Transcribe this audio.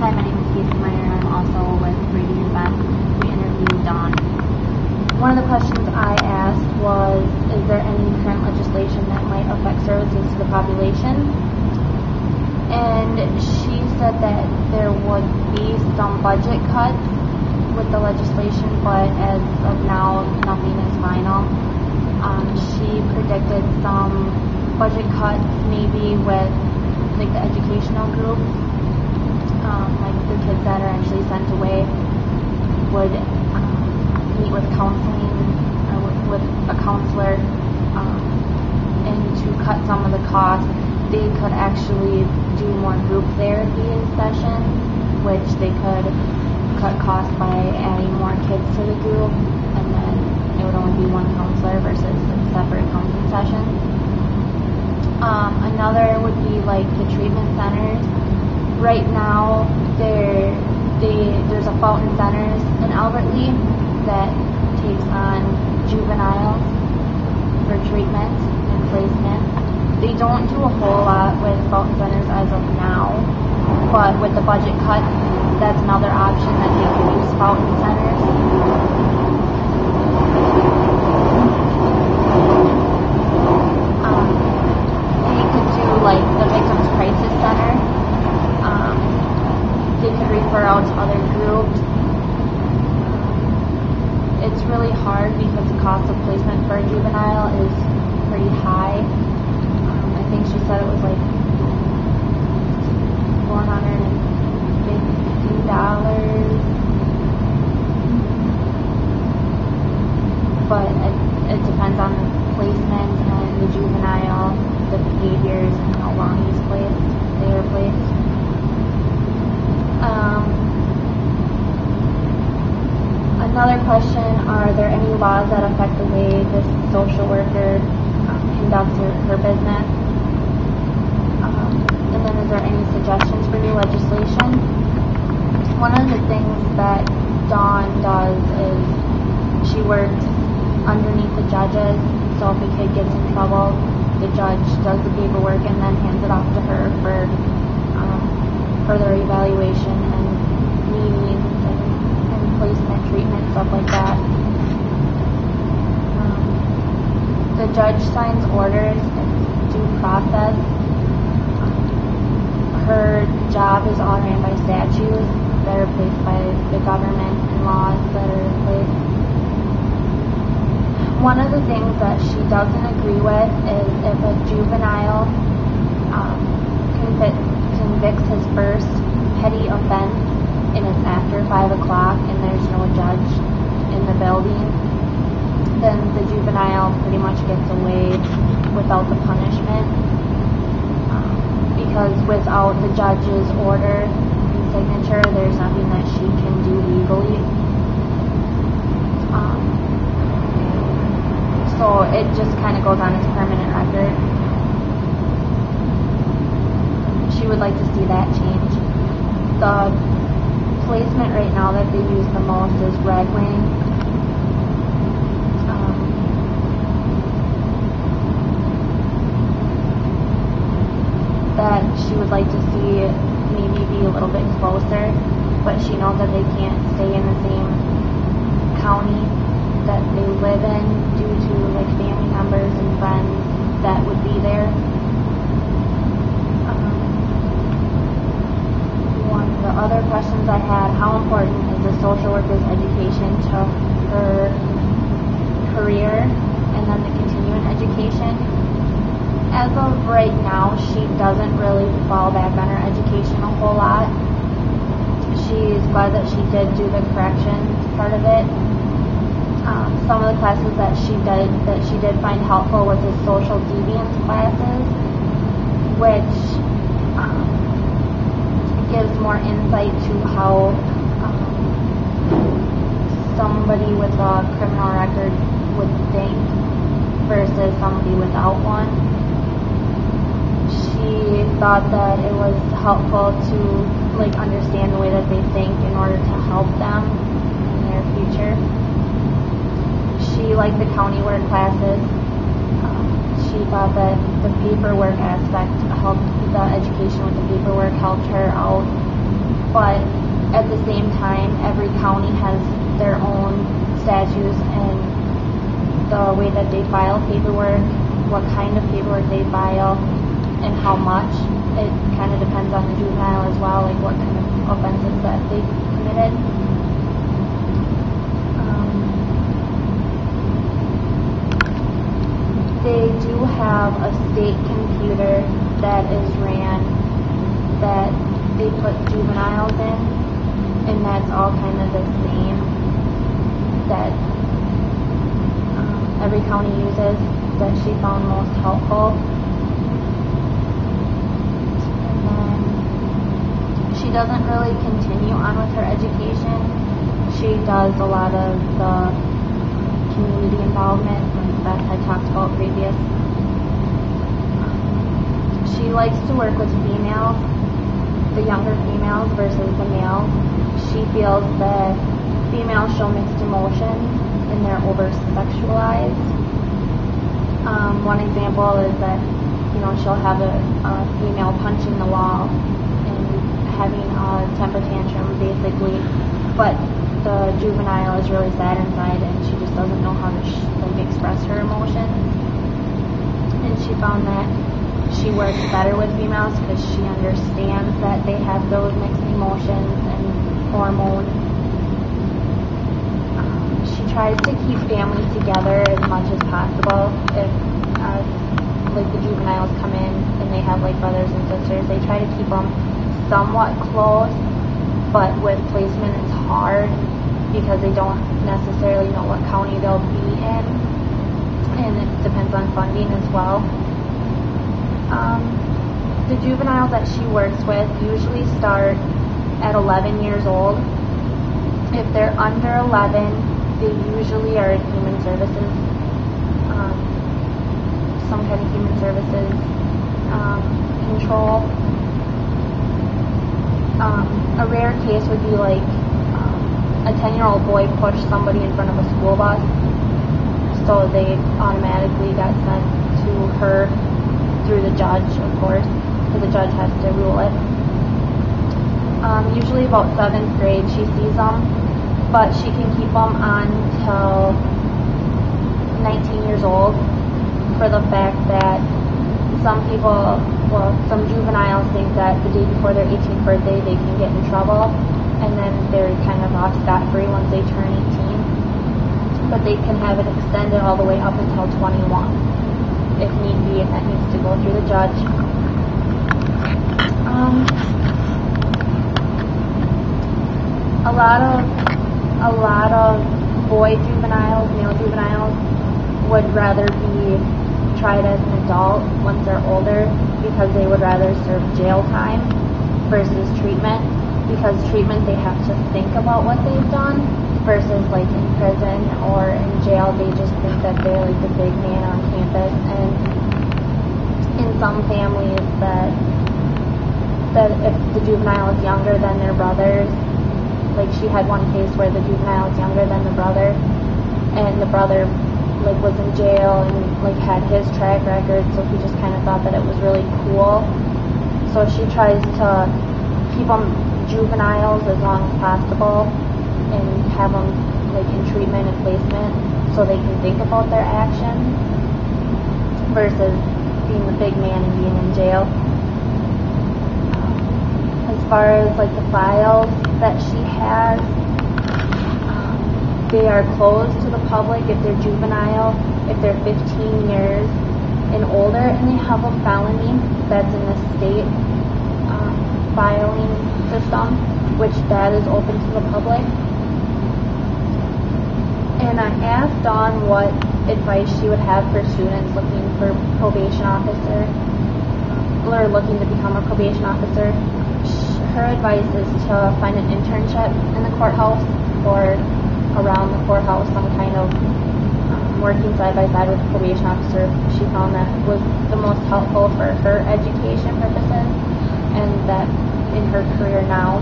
Hi, my name is Casey Meyer. I'm also with Brady and Beth. We interviewed Dawn. One of the questions I asked was, is there any current legislation that might affect services to the population? And she said that there would be some budget cuts with the legislation, but as of now, nothing is final. She predicted some budget cuts maybe with like the educational groups, like the kids that are actually sent away would meet with counseling or with a counselor, and to cut some of the costs, they could actually do more group therapy in session, which they could cut costs by adding more kids to the group, and then it would only be one counselor versus separate counseling sessions. Another would be like the treatment centers. Right now, there's a Fountain Centers in Albert Lea that takes on juveniles for treatment and placement. They don't do a whole lot with Fountain Centers as of now, but with the budget cut, that's another option that they could use Fountain Centers. They could do like the Victims Crisis Center. They could refer out to other groups. It's really hard because the cost of placement for a juvenile is pretty high. I think she said it was like $450, but it depends on the placement and the juvenile, the behaviors, and how long they are placed. Another question, are there any laws that affect the way this social worker conducts her business? And then is there any suggestions for new legislation? One of the things that Dawn does is she works underneath the judges, so if a kid gets in trouble, the judge does the paperwork and then hands it off to her for further evaluation and meetings and placement, treatment, stuff like that. The judge signs orders, it's due process. Her job is all ran by statutes that are placed by the government and laws that are in place. One of the things that she doesn't agree with is if a juvenile convicts his first petty offense and it's after 5 o'clock and there's no judge in the building, then the juvenile pretty much gets away without the punishment, because without the judge's order and signature, there's nothing that she can do legally. So it just kind of goes on as permanent record. She would like to see that change. The placement right now that they use the most is Red Wing. That she would like to see maybe be a little bit closer, but she knows that they can't stay in the same county that they live in due to like family members and friends that would be there. One of the other questions I had, how important is the social worker's education to her career and then the continuing education? As of right now, she doesn't really fall back on her education a whole lot. She's glad that she did do the corrections part of it. Some of the classes that she did find helpful was the social deviance classes, which gives more insight to how somebody with a criminal record would think versus somebody without one. She thought that it was helpful to like understand the way that they think in order to help them in their future. She liked the county work classes. She thought that the paperwork aspect helped, the education with the paperwork helped her out but at the same time, every county has their own statutes and the way that they file paperwork, what kind of paperwork they file, and how much. It kind of depends on the juvenile as well, like what kind of offenses that they committed. They do have a state computer that is ran that they put juveniles in, and that's all kind of the same that every county uses, that she found most helpful. And then she doesn't really continue on with her education. She does a lot of the community involvement, like Beth had talked about previous. She likes to work with females, the younger females versus the males. She feels that females show mixed emotions and they're over-sexualized. One example is that, she'll have a female punching the wall and having a temper tantrum, basically, but the juvenile is really sad inside and she just doesn't know how to express her emotions. And she found that she works better with females because she understands that they have those mixed emotions and hormones. She tries to keep families together as much as possible. If the juveniles come in and they have brothers and sisters, they try to keep them somewhat close, but with placement it's hard because they don't necessarily know what county they'll be in, and it depends on funding as well. The juveniles that she works with usually start at 11 years old. If they're under 11, they usually are in human services, some kind of human services control. A rare case would be a 10-year-old boy pushed somebody in front of a school bus, so they automatically got sent to her through the judge, of course, because the judge has to rule it. Usually about 7th grade she sees them, but she can keep them until 19 years old for the fact that some juveniles think that the day before their 18th birthday they can get in trouble, and then they're kind of off scot-free once they turn 18. But they can have it extended all the way up until 21 if need be, and that needs to go through the judge. A lot of boy juveniles, male juveniles, would rather be tried as an adult once they're older because they would rather serve jail time versus treatment, because treatment they have to think about what they've done versus in prison or in jail they just think that they're the big man on campus. And in some families that if the juvenile is younger than their brothers, she had one case where the juvenile is younger than the brother, and the brother was in jail and had his track record, so he just kind of thought that it was really cool. So she tries to keep them juveniles as long as possible and have them in treatment and placement so they can think about their actions versus being the big man and being in jail. As far as the files that she has, they are closed to the public if they're juvenile, if they're 15 years and older, and they have a felony that's in the state filing system, which that is open to the public. And I asked Dawn what advice she would have for students looking for probation officer or looking to become a probation officer. Her advice is to find an internship in the courthouse or around the courthouse, some kind of working side by side with a probation officer. She found that was the most helpful for her education purposes and that in her career now.